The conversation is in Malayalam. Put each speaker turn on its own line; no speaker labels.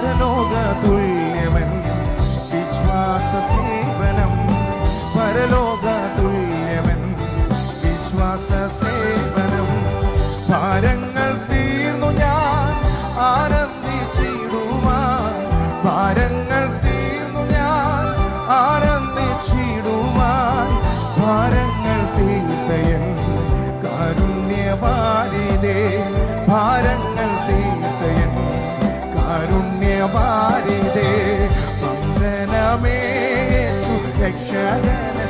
പരലോക തുല്യമൻ വിശ്വാസ സേവനം, പരലോക തുല്യമൻ വിശ്വാസ സേവനം. ഭാരങ്ങൾ തീർന്നു ഞാൻ ആനന്ദിച്ചിടുവാൻ, ഭാരങ്ങൾ തീർന്നു ഞാൻ ആനന്ദിച്ചിടുവാൻ, ഭാരങ്ങൾ തീർത്തയൻ കാരുണ്യവാരിതേ, ഭാരങ്ങൾ തീർത്തയൻ കാരുണ്യവാരിതേ. വന്ദനമേ യേശു രക്ഷകനേ,